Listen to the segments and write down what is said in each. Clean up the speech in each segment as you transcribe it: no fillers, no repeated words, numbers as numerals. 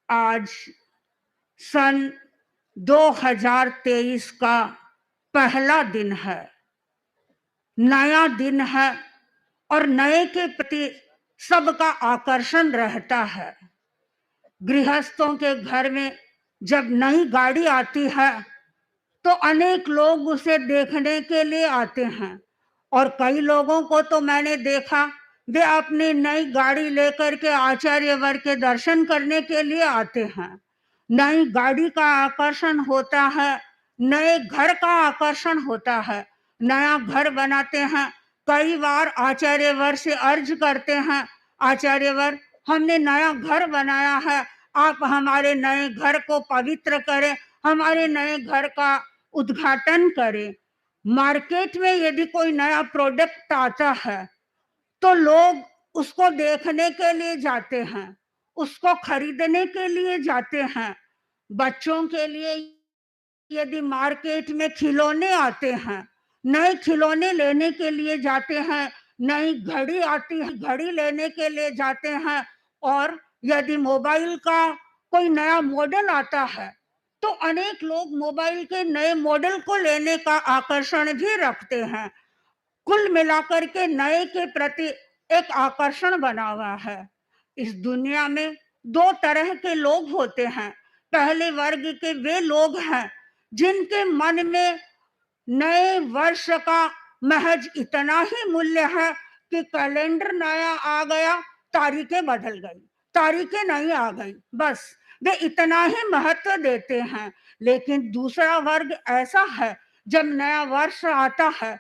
आज सन 2023 का पहला दिन है, नया दिन है और नए के प्रति सबका आकर्षण रहता है। गृहस्थों के घर में जब नई गाड़ी आती है तो अनेक लोग उसे देखने के लिए आते हैं और कई लोगों को तो मैंने देखा वे अपनी नई गाड़ी लेकर के आचार्यवर के दर्शन करने के लिए आते हैं। नई गाड़ी का आकर्षण होता है, नए घर का आकर्षण होता है। नया घर बनाते हैं, कई बार आचार्यवर से अर्ज करते हैं, आचार्यवर हमने नया घर बनाया है, आप हमारे नए घर को पवित्र करें, हमारे नए घर का उद्घाटन करें। मार्केट में यदि कोई नया प्रोडक्ट आता है तो लोग उसको देखने के लिए जाते हैं, उसको खरीदने के लिए जाते हैं। बच्चों के लिए यदि मार्केट में खिलौने आते हैं, नए खिलौने लेने के लिए जाते हैं, नई घड़ी आती है, घड़ी लेने के लिए जाते हैं। और यदि मोबाइल का कोई नया मॉडल आता है तो अनेक लोग मोबाइल के नए मॉडल को लेने का आकर्षण भी रखते हैं। कुल मिलाकर के नए के प्रति एक आकर्षण बना हुआ है। इस दुनिया में दो तरह के लोग होते हैं। पहले वर्ग के वे लोग हैं जिनके मन में नए वर्ष का महज इतना ही मूल्य है कि कैलेंडर नया आ गया, तारीखें बदल गई, तारीखें नहीं आ गई, बस वे इतना ही महत्व देते हैं। लेकिन दूसरा वर्ग ऐसा है, जब नया वर्ष आता है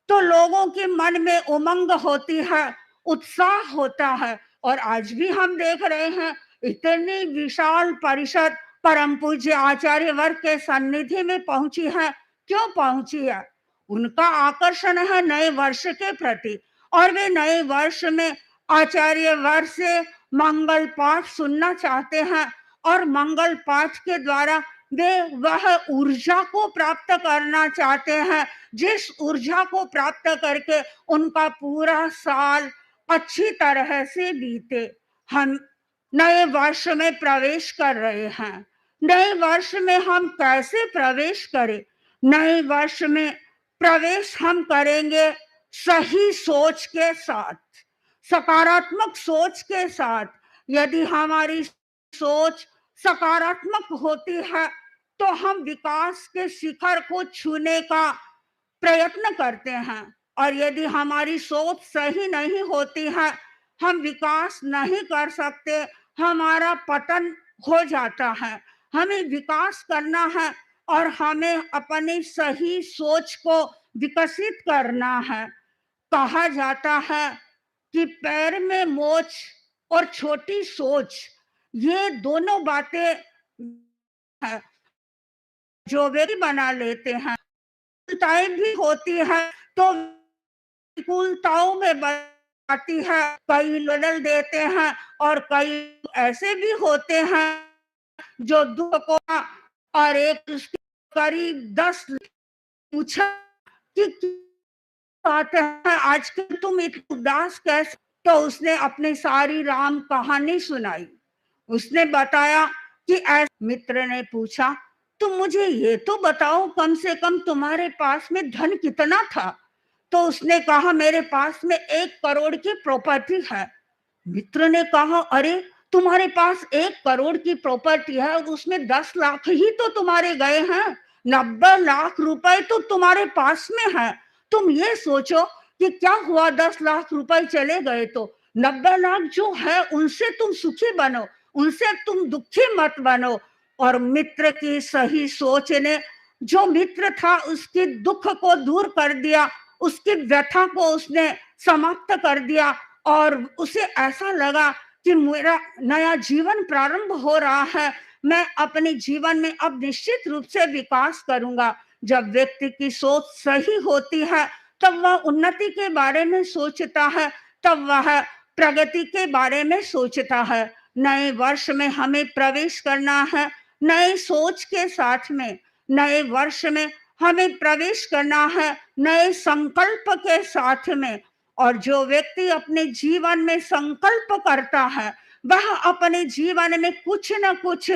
तो लोगों के मन में उमंग होती है, उत्साह होता है। और आज भी हम देख रहे हैं इतनी विशाल परिषद परम पूज्य आचार्य वर्ग के सन्निधि में पहुंची है। क्यों पहुंची है? उनका आकर्षण है नए वर्ष के प्रति और वे नए वर्ष में आचार्य वर्ग से मंगल पाठ सुनना चाहते हैं और मंगल पाठ के द्वारा वे वह ऊर्जा को प्राप्त करना चाहते हैं जिस ऊर्जा को प्राप्त करके उनका पूरा साल अच्छी तरह से बीते। हम नए वर्ष में प्रवेश कर रहे हैं। नए वर्ष में हम कैसे प्रवेश करें? नए वर्ष में प्रवेश हम करेंगे सही सोच के साथ, सकारात्मक सोच के साथ। यदि हमारी सोच सकारात्मक होती है तो हम विकास के शिखर को छूने का प्रयत्न करते हैं और यदि हमारी सोच सही नहीं होती है, हम विकास नहीं कर सकते, हमारा पतन हो जाता है। हमें विकास करना है और हमें अपनी सही सोच को विकसित करना है। कहा जाता है कि पैर में मोच और छोटी सोच, ये दोनों बातें है जो वे बना लेते हैं। विफलताएं भी होती है तो विफलताओं में आती है, कई बदल देते हैं और कई ऐसे भी होते हैं जो दुख को और एक उसके करीब 10 पूछा कि बात है आजकल तुम इतनी उदास कैसे? तो उसने अपनी सारी राम कहानी सुनाई। उसने बताया कि ऐसे मित्र ने पूछा तुम मुझे ये तो बताओ कम से कम तुम्हारे पास में धन कितना था? तो उसने कहा मेरे पास में 1 करोड़ की प्रॉपर्टी है। मित्र ने कहा अरे तुम्हारे पास 1 करोड़ की प्रॉपर्टी है और उसमें 10 लाख ही तो तुम्हारे गए हैं, 90 लाख रुपए तो तुम्हारे पास में है। तुम ये सोचो कि क्या हुआ 10 लाख रुपए चले गए तो 90 लाख जो है उनसे तुम सुखी बनो, उनसे तुम दुखी मत बनो। और मित्र की सही सोच ने जो मित्र था उसके दुख को दूर कर दिया, उसकी व्यथा को उसने समाप्त कर दिया और उसे ऐसा लगा कि मेरा नया जीवन प्रारंभ हो रहा है, मैं अपने जीवन में अब निश्चित रूप से विकास करूंगा। जब व्यक्ति की सोच सही होती है तब वह उन्नति के बारे में सोचता है, तब वह प्रगति के बारे में सोचता है। नए वर्ष में हमें प्रवेश करना है नए सोच के साथ में। नए वर्ष में हमें प्रवेश करना है नए संकल्प के साथ में। और जो व्यक्ति अपने जीवन में संकल्प करता है, वह अपने जीवन में कुछ न कुछ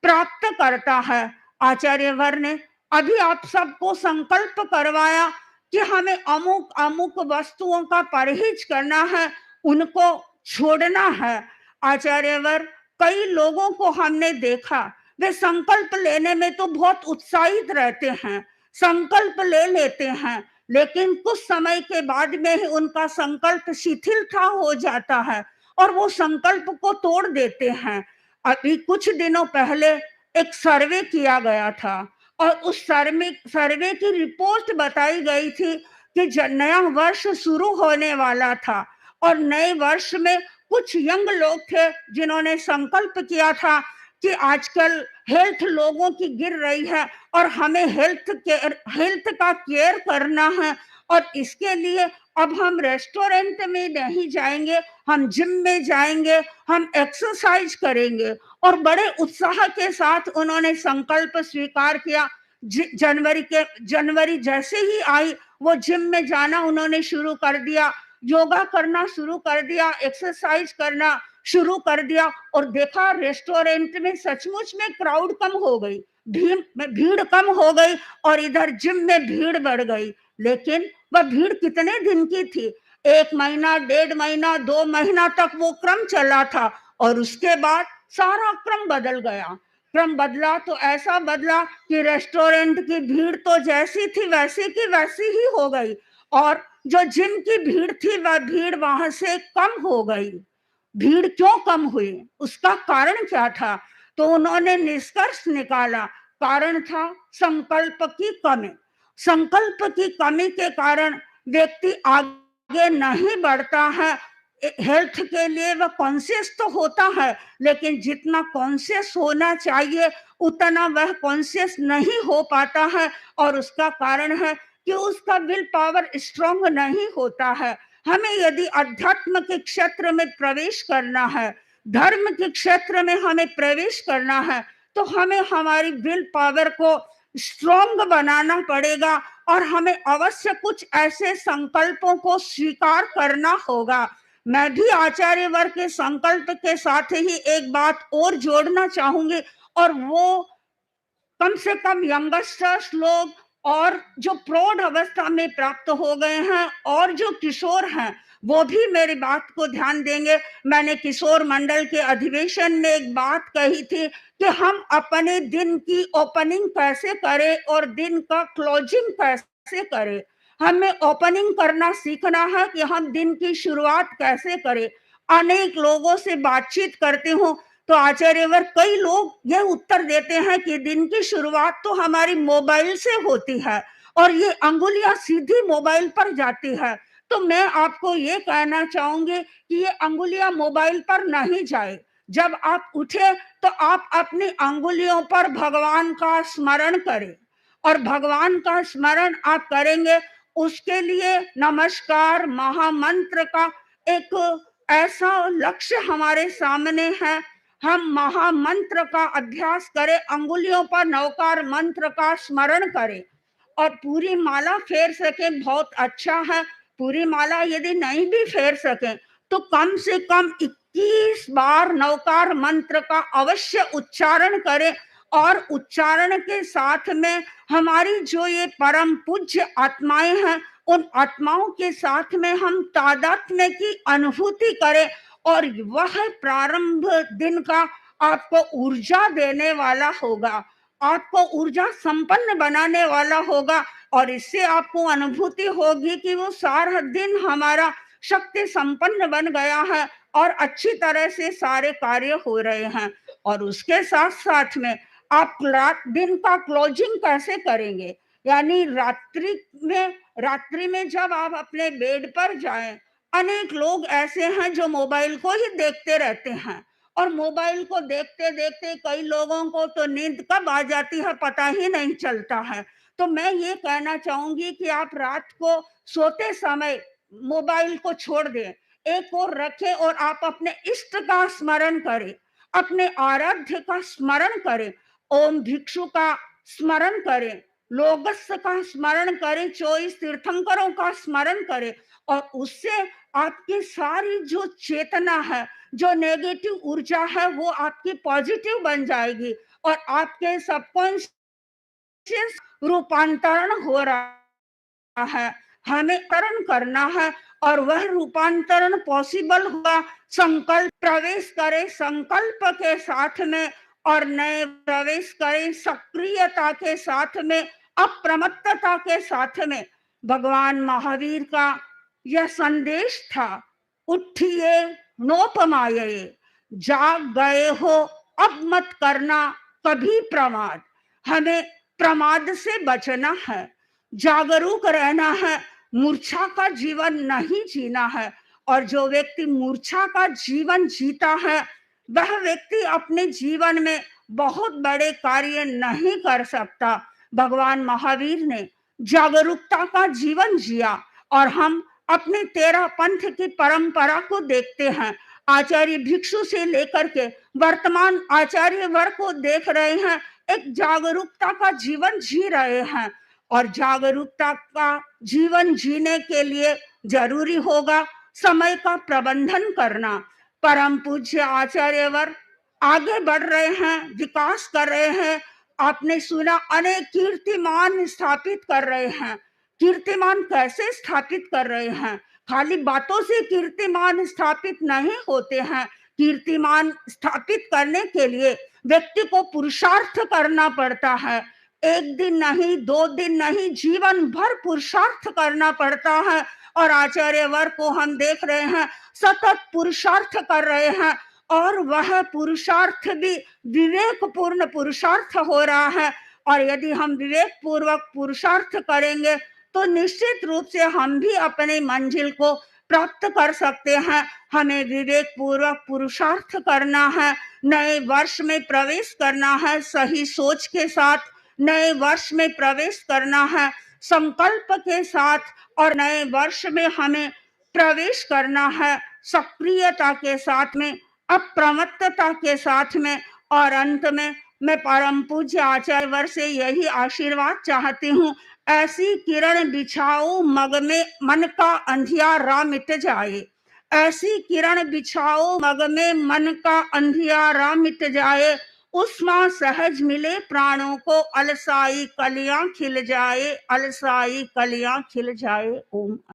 प्राप्त करता है। आचार्यवर ने अभी आप सबको संकल्प करवाया कि हमें अमुक अमुक वस्तुओं का परहेज करना है, उनको छोड़ना है। आचार्यवर, कई लोगों को हमने देखा, वे संकल्प लेने में तो बहुत उत्साहित रहते हैं, संकल्प ले लेते हैं, लेकिन कुछ समय के बाद में ही उनका संकल्प शिथिलता हो जाता है और वो संकल्प को तोड़ देते हैं। अभी कुछ दिनों पहले एक सर्वे किया गया था और उस सर्वे की रिपोर्ट बताई गई थी कि नया वर्ष शुरू होने वाला था और नए वर्ष में कुछ यंग लोग थे जिन्होंने संकल्प किया था कि आजकल हेल्थ लोगों की गिर रही है और हमें हेल्थ का केयर करना है और इसके लिए अब हम रेस्टोरेंट में नहीं जाएंगे, हम जिम में जाएंगे, हम एक्सरसाइज करेंगे। और बड़े उत्साह के साथ उन्होंने संकल्प स्वीकार किया। जनवरी जैसे ही आई, वो जिम में जाना उन्होंने शुरू कर दिया, योगा करना शुरू कर दिया, एक्सरसाइज करना शुरू कर दिया और देखा रेस्टोरेंट में सचमुच में क्राउड कम हो गई, भीड़ कम हो गई और इधर जिम में भीड़ बढ़ गई। लेकिन वह भीड़ कितने दिन की थी? 1 महीना, 1.5 महीना, 2 महीना तक वो क्रम चला था और उसके बाद सारा क्रम बदल गया। क्रम बदला तो ऐसा बदला कि रेस्टोरेंट की भीड़ तो जैसी थी वैसी की वैसी ही हो गई और जो जिम की भीड़ थी वह भीड़ वहां से कम हो गई। भीड़ क्यों कम हुई, उसका कारण क्या था? तो उन्होंने निष्कर्ष निकाला, कारण था संकल्प की कमी। संकल्प की कमी के कारण व्यक्ति आगे नहीं बढ़ता है। हेल्थ के लिए वह कॉन्शियस तो होता है, लेकिन जितना कॉन्शियस होना चाहिए उतना वह कॉन्शियस नहीं हो पाता है और उसका कारण है कि उसका विल पावर स्ट्रांग नहीं होता है। हमें यदि अध्यात्म के क्षेत्र में प्रवेश करना है, धर्म के क्षेत्र में हमें प्रवेश करना है, तो हमें हमारी विल पावर को स्ट्रांग बनाना पड़ेगा और हमें अवश्य कुछ ऐसे संकल्पों को स्वीकार करना होगा। मैं भी आचार्य वर्ग के संकल्प के साथ ही एक बात और जोड़ना चाहूंगी और वो कम से कम यंगस्टर्स लोग और जो प्रौढ़ अवस्था में प्राप्त हो गए हैं और जो किशोर हैं वो भी मेरी बात को ध्यान देंगे। मैंने किशोर मंडल के अधिवेशन में एक बात कही थी कि हम अपने दिन की ओपनिंग कैसे करें और दिन का क्लोजिंग कैसे करें। हमें ओपनिंग करना सीखना है कि हम दिन की शुरुआत कैसे करें। अनेक लोगों से बातचीत करती हूँ तो आचार्यवर कई लोग यह उत्तर देते हैं कि दिन की शुरुआत तो हमारी मोबाइल से होती है और ये अंगुलियां सीधी मोबाइल पर जाती है। तो मैं आपको ये कहना चाहूंगी कि ये अंगुलियां मोबाइल पर नहीं जाए। जब आप उठे तो आप अपनी अंगुलियों पर भगवान का स्मरण करें और भगवान का स्मरण आप करेंगे, उसके लिए नमस्कार महामंत्र का एक ऐसा लक्ष्य हमारे सामने है। हम महामंत्र का अभ्यास करें, अंगुलियों पर नवकार मंत्र का स्मरण करें और पूरी माला फेर सके बहुत अच्छा है। पूरी माला यदि नहीं भी फेर सके तो कम से कम 21 बार नवकार मंत्र का अवश्य उच्चारण करें और उच्चारण के साथ में हमारी जो ये परम पूज्य आत्माएं हैं उन आत्माओं के साथ में हम तादात्म्य की अनुभूति करें और वह प्रारंभ दिन का आपको ऊर्जा देने वाला होगा, आपको ऊर्जा संपन्न बनाने वाला होगा और इससे आपको अनुभूति होगी कि वो सारा दिन हमारा शक्ति संपन्न बन गया है और अच्छी तरह से सारे कार्य हो रहे हैं। और उसके साथ साथ में आप दिन का क्लोजिंग कैसे करेंगे, यानी रात्रि में जब आप अपने बेड पर जाएं, अनेक लोग ऐसे हैं जो मोबाइल को ही देखते रहते हैं और मोबाइल को देखते देखते कई लोगों को तो नींद कब आ जाती है पता ही नहीं चलता है। तो मैं ये कहना चाहूंगी कि आप रात को सोते समय मोबाइल को छोड़ दें, एक और रखें और आप अपने इष्ट का स्मरण करें, अपने आराध्य का स्मरण करें, ओम भिक्षु का स्मरण करें, लोगस्य का स्मरण करें, 24 तीर्थंकरों का स्मरण करें और उससे आपकी सारी जो चेतना है, जो नेगेटिव ऊर्जा है, वो आपकी पॉजिटिव बन जाएगी और आपके सबकॉन्शियस रूपांतरण हो रहा है। हमें करण करना है और वह रूपांतरण पॉसिबल हुआ। संकल्प प्रवेश करें संकल्प के साथ में और नए प्रवेश करें सक्रियता के साथ में, अप्रमत्तता के साथ में। भगवान महावीर का यह संदेश था, उठिए नोपमाये, जाग गए हो अब मत करना कभी प्रमाद। हमें प्रमाद से बचना है, जागरूक रहना है, मूर्छा का जीवन नहीं जीना है। और जो व्यक्ति मूर्छा का जीवन जीता है, वह व्यक्ति अपने जीवन में बहुत बड़े कार्य नहीं कर सकता। भगवान महावीर ने जागरूकता का जीवन जिया और हम अपने 13 पंथ की परंपरा को देखते हैं। आचार्य भिक्षु से लेकर के वर्तमान आचार्य वर्ग को देख रहे हैं, एक जागरूकता का जीवन जी रहे हैं। और जागरूकता का जीवन जीने के लिए जरूरी होगा समय का प्रबंधन करना। परम पूज्य आचार्यवर आगे बढ़ रहे हैं, विकास कर रहे हैं। आपने सुना अनेक कीर्तिमान स्थापित कर रहे हैं। कीर्तिमान कैसे स्थापित कर रहे हैं? खाली बातों से कीर्तिमान स्थापित नहीं होते हैं। कीर्तिमान स्थापित करने के लिए व्यक्ति को पुरुषार्थ करना पड़ता है। एक दिन नहीं, 2 दिन नहीं, जीवन भर पुरुषार्थ करना पड़ता है। और आचार्य वर्ग को हम देख रहे हैं, सतत पुरुषार्थ कर रहे हैं और वह पुरुषार्थ भी विवेकपूर्ण पुरुषार्थ हो रहा है। और यदि हम विवेक पूर्वक पुरुषार्थ करेंगे तो निश्चित रूप से हम भी अपने मंजिल को प्राप्त कर सकते हैं। हमें विवेक पूर्वक पुरुषार्थ करना है, नए वर्ष में प्रवेश करना है सही सोच के साथ, नए वर्ष में प्रवेश करना है संकल्प के साथ, और नए वर्ष में हमें प्रवेश करना है सक्रियता के साथ में, अप्रमत्तता के साथ में। और अंत में मैं परम पूज्य आचार्य वर्ग से यही आशीर्वाद चाहती हूँ, ऐसी किरण बिछाओ मग में मन का अंधियारा मिट जाए, ऐसी किरण बिछाओ मग में मन का अंधियारा मिट जाए, उष्मा सहज मिले प्राणों को, अलसाई कलियां खिल जाए, अलसाई कलियां खिल जाए। ओम।